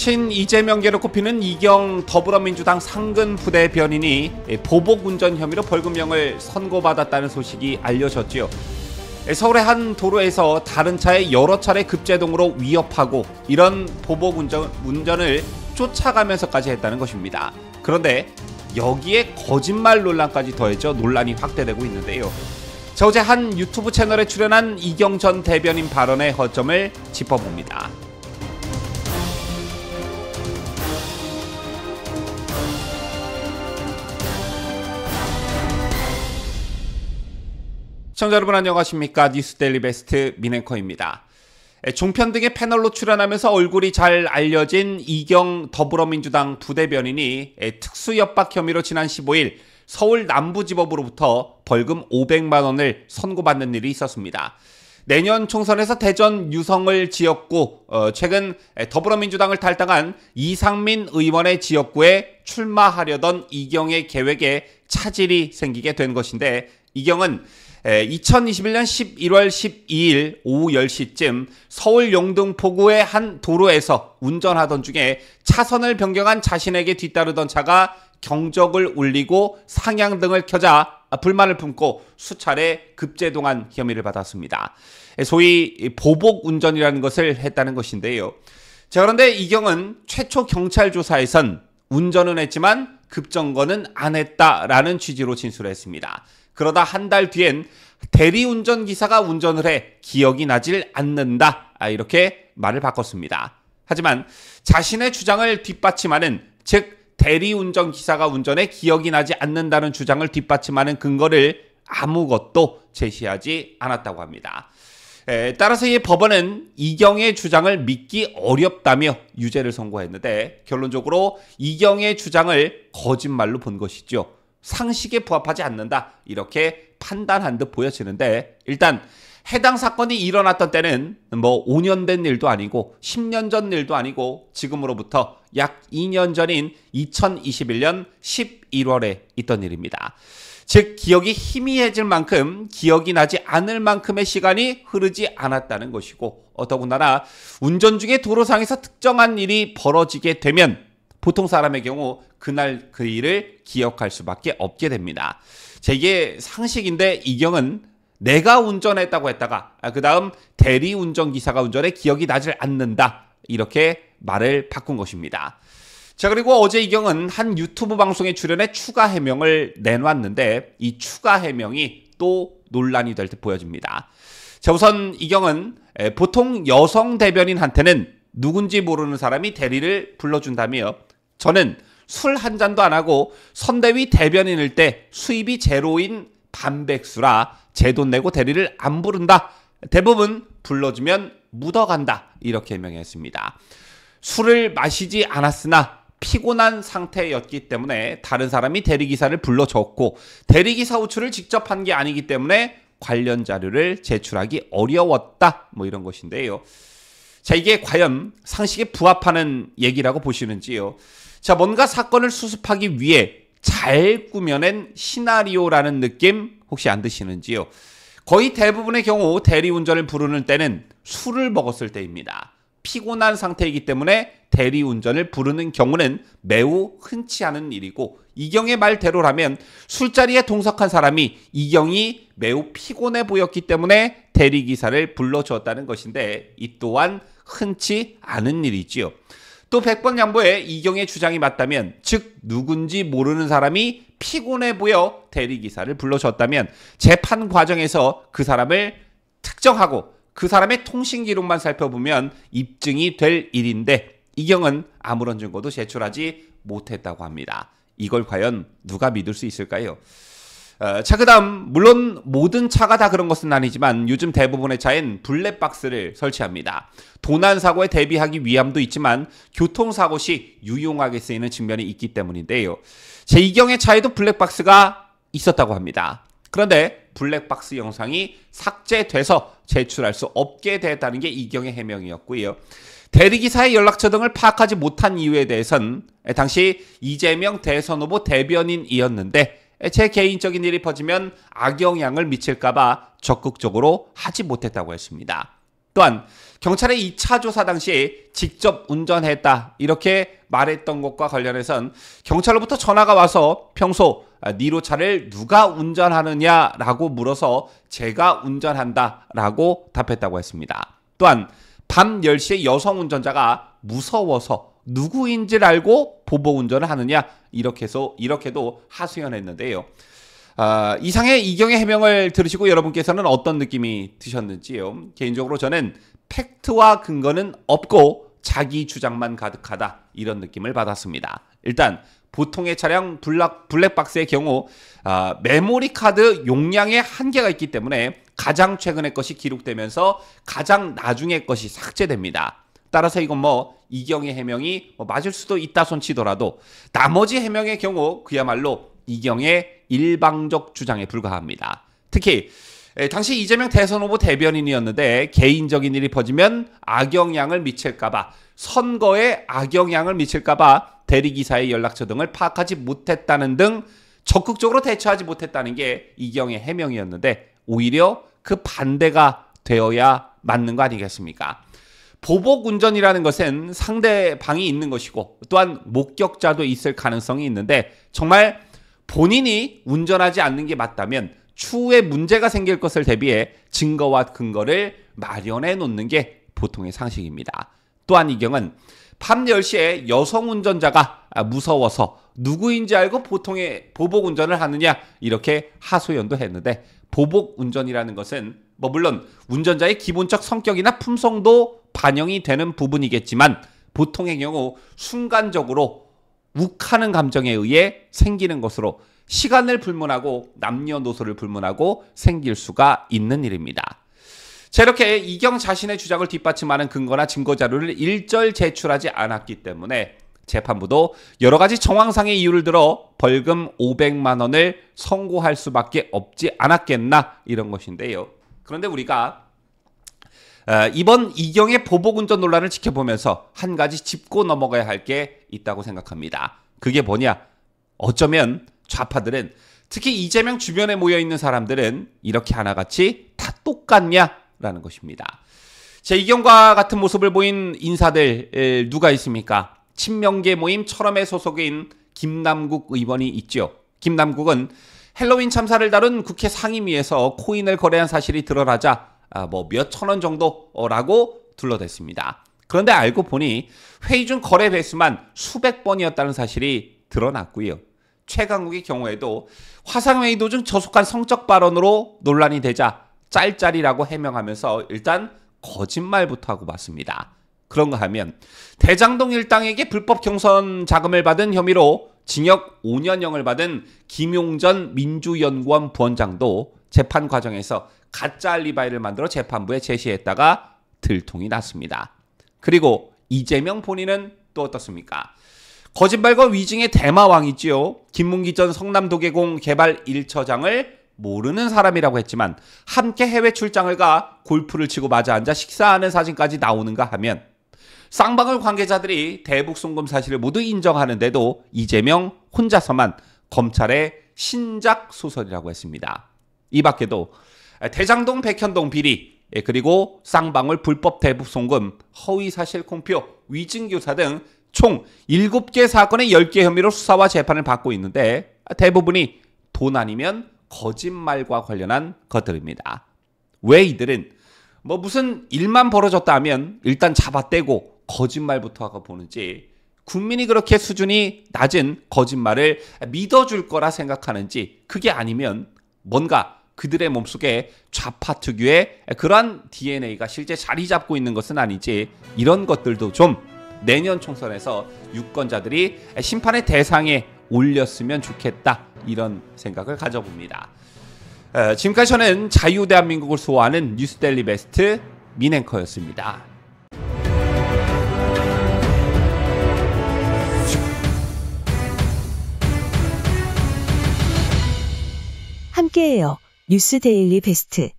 친 이재명계로 꼽히는 이경 더불어민주당 상근 부대변인이 보복운전 혐의로 벌금형을 선고받았다는 소식이 알려졌지요. 서울의 한 도로에서 다른 차에 여러 차례 급제동으로 위협하고 이런 보복운전을 쫓아가면서까지 했다는 것입니다. 그런데 여기에 거짓말 논란까지 더해져 논란이 확대되고 있는데요. 자, 어제 한 유튜브 채널에 출연한 이경 전 대변인 발언의 허점을 짚어봅니다. 시청자 여러분 안녕하십니까? 뉴스데일리 베스트 민앵커입니다. 종편 등의 패널로 출연하면서 얼굴이 잘 알려진 이경 더불어민주당 부대변인이 특수협박 혐의로 지난 15일 서울 남부지법으로부터 벌금 500만 원을 선고받는 일이 있었습니다. 내년 총선에서 대전 유성을 지역구, 최근 더불어민주당을 탈당한 이상민 의원의 지역구에 출마하려던 이경의 계획에 차질이 생기게 된 것인데, 이경은 2021년 11월 12일 오후 10시쯤 서울 용등포구의 한 도로에서 운전하던 중에 차선을 변경한 자신에게 뒤따르던 차가 경적을 울리고 상향등을 켜자 불만을 품고 수차례 급제동한 혐의를 받았습니다. 소위 보복운전이라는 것을 했다는 것인데요. 자, 그런데 이경은 최초 경찰 조사에선 운전은 했지만 급정거는 안 했다라는 취지로 진술했습니다. 그러다 한 달 뒤엔 대리운전 기사가 운전을 해 기억이 나질 않는다, 이렇게 말을 바꿨습니다. 하지만 자신의 주장을 뒷받침하는, 즉 대리운전 기사가 운전해 기억이 나지 않는다는 주장을 뒷받침하는 근거를 아무것도 제시하지 않았다고 합니다. 따라서 이 법원은 이경의 주장을 믿기 어렵다며 유죄를 선고했는데, 결론적으로 이경의 주장을 거짓말로 본 것이죠. 상식에 부합하지 않는다, 이렇게 판단한 듯 보여지는데, 일단 해당 사건이 일어났던 때는 5년 된 일도 아니고 10년 전 일도 아니고 지금으로부터 약 2년 전인 2021년 11월에 있던 일입니다. 즉 기억이 희미해질 만큼, 기억이 나지 않을 만큼의 시간이 흐르지 않았다는 것이고, 더군다나 운전 중에 도로상에서 특정한 일이 벌어지게 되면 보통 사람의 경우 그날 그 일을 기억할 수밖에 없게 됩니다. 자, 이게 상식인데 이경은 내가 운전했다고 했다가 그 다음 대리운전기사가 운전해 기억이 나질 않는다, 이렇게 말을 바꾼 것입니다. 자, 그리고 어제 이경은 한 유튜브 방송에 출연해 추가 해명을 내놨는데, 이 추가 해명이 또 논란이 될 듯 보여집니다. 자, 우선 이경은 보통 여성 대변인한테는 누군지 모르는 사람이 대리를 불러준다며, 저는 술 한 잔도 안 하고 선대위 대변인일 때 수입이 제로인 반백수라 제 돈 내고 대리를 안 부른다. 대부분 불러주면 묻어간다, 이렇게 해명했습니다. 술을 마시지 않았으나 피곤한 상태였기 때문에 다른 사람이 대리기사를 불러줬고, 대리기사 호출을 직접 한 게 아니기 때문에 관련 자료를 제출하기 어려웠다, 이런 것인데요. 자, 이게 과연 상식에 부합하는 얘기라고 보시는지요? 자, 뭔가 사건을 수습하기 위해 잘 꾸며낸 시나리오라는 느낌 혹시 안 드시는지요? 거의 대부분의 경우 대리운전을 부르는 때는 술을 먹었을 때입니다. 피곤한 상태이기 때문에 대리운전을 부르는 경우는 매우 흔치 않은 일이고, 이경의 말대로라면 술자리에 동석한 사람이 이경이 매우 피곤해 보였기 때문에 대리기사를 불러주었다는 것인데, 이 또한 흔치 않은 일이지요. 또 100번 양보해 이경의 주장이 맞다면, 즉 누군지 모르는 사람이 피곤해 보여 대리기사를 불러줬다면 재판 과정에서 그 사람을 특정하고 그 사람의 통신 기록만 살펴보면 입증이 될 일인데, 이경은 아무런 증거도 제출하지 못했다고 합니다. 이걸 과연 누가 믿을 수 있을까요? 자, 그 다음, 물론 모든 차가 다 그런 것은 아니지만 요즘 대부분의 차엔 블랙박스를 설치합니다. 도난사고에 대비하기 위함도 있지만 교통사고 시 유용하게 쓰이는 측면이 있기 때문인데요. 제 이경의 차에도 블랙박스가 있었다고 합니다. 그런데 블랙박스 영상이 삭제돼서 제출할 수 없게 됐다는 게 이경의 해명이었고요. 대리기사의 연락처 등을 파악하지 못한 이유에 대해선 당시 이재명 대선 후보 대변인이었는데, 제 개인적인 일이 퍼지면 악영향을 미칠까봐 적극적으로 하지 못했다고 했습니다. 또한 경찰의 2차 조사 당시 직접 운전했다 이렇게 말했던 것과 관련해선 경찰로부터 전화가 와서 평소 니로 차를 누가 운전하느냐라고 물어서 제가 운전한다라고 답했다고 했습니다. 또한 밤 10시에 여성 운전자가 무서워서 누구인지를 알고 보복 운전을 하느냐 이렇게도 하소연했는데요. 이상의 이경의 해명을 들으시고 여러분께서는 어떤 느낌이 드셨는지요? 개인적으로 저는 팩트와 근거는 없고 자기 주장만 가득하다 이런 느낌을 받았습니다. 일단 보통의 차량 블랙박스의 경우 메모리 카드 용량에 한계가 있기 때문에 가장 최근의 것이 기록되면서 가장 나중의 것이 삭제됩니다. 따라서 이건 이경의 해명이 맞을 수도 있다 손치더라도 나머지 해명의 경우 그야말로 이경의 일방적 주장에 불과합니다. 특히 당시 이재명 대선 후보 대변인이었는데 개인적인 일이 퍼지면 악영향을 미칠까봐 선거에 악영향을 미칠까봐 대리기사의 연락처 등을 파악하지 못했다는 등 적극적으로 대처하지 못했다는 게 이경의 해명이었는데 오히려 그 반대가 되어야 맞는 거 아니겠습니까? 보복 운전이라는 것은 상대방이 있는 것이고 또한 목격자도 있을 가능성이 있는데 정말 본인이 운전하지 않는 게 맞다면 추후에 문제가 생길 것을 대비해 증거와 근거를 마련해 놓는 게 보통의 상식입니다. 또한 이경은 밤 10시에 여성 운전자가 무서워서 누구인지 알고 보복 운전을 하느냐 이렇게 하소연도 했는데 보복 운전이라는 것은 물론 운전자의 기본적 성격이나 품성도 반영이 되는 부분이겠지만 보통의 경우 순간적으로 욱하는 감정에 의해 생기는 것으로 시간을 불문하고 남녀노소를 불문하고 생길 수가 있는 일입니다. 자, 이렇게 이경 자신의 주장을 뒷받침하는 근거나 증거 자료를 일절 제출하지 않았기 때문에 재판부도 여러 가지 정황상의 이유를 들어 벌금 500만 원을 선고할 수밖에 없지 않았겠나 이런 것인데요. 그런데 우리가 이번 이경의 보복운전 논란을 지켜보면서 한 가지 짚고 넘어가야 할 게 있다고 생각합니다. 그게 뭐냐? 어쩌면 좌파들은 특히 이재명 주변에 모여있는 사람들은 이렇게 하나같이 다 똑같냐라는 것입니다. 자, 이경과 같은 모습을 보인 인사들 누가 있습니까? 친명계 모임 철험의 소속인 김남국 의원이 있죠. 김남국은 헬로윈 참사를 다룬 국회 상임위에서 코인을 거래한 사실이 드러나자 몇천 원 정도라고 둘러댔습니다. 그런데 알고 보니 회의 중 거래 횟수만 수백 번이었다는 사실이 드러났고요. 최강욱의 경우에도 화상회의 도중 저속한 성적 발언으로 논란이 되자 짤짤이라고 해명하면서 일단 거짓말부터 하고 맞습니다. 그런가 하면 대장동 일당에게 불법 경선 자금을 받은 혐의로 징역 5년형을 받은 김용전 민주연구원 부원장도 재판 과정에서 가짜 알리바이를 만들어 재판부에 제시했다가 들통이 났습니다. 그리고 이재명 본인은 또 어떻습니까? 거짓말과 위증의 대마왕이지요. 김문기 전 성남도계공 개발 1처장을 모르는 사람이라고 했지만 함께 해외 출장을 가 골프를 치고 마주 앉아 식사하는 사진까지 나오는가 하면 쌍방울 관계자들이 대북 송금 사실을 모두 인정하는데도 이재명 혼자서만 검찰의 신작 소설이라고 했습니다. 이 밖에도 대장동 백현동 비리 그리고 쌍방울 불법 대북 송금, 허위 사실 공표, 위증 교사 등 총 7개 사건의 10개 혐의로 수사와 재판을 받고 있는데 대부분이 돈 아니면 거짓말과 관련한 것들입니다. 왜 이들은 무슨 일만 벌어졌다 하면 일단 잡아떼고 거짓말부터 하고 보는지, 국민이 그렇게 수준이 낮은 거짓말을 믿어줄 거라 생각하는지, 그게 아니면 뭔가 그들의 몸속에 좌파 특유의 그러한 DNA가 실제 자리 잡고 있는 것은 아니지, 이런 것들도 좀 내년 총선에서 유권자들이 심판의 대상에 올렸으면 좋겠다, 이런 생각을 가져봅니다. 지금까지 저는 자유대한민국을 수호하는 뉴스데일리 베스트 민앵커였습니다. 함께해요. 뉴스데일리 베스트.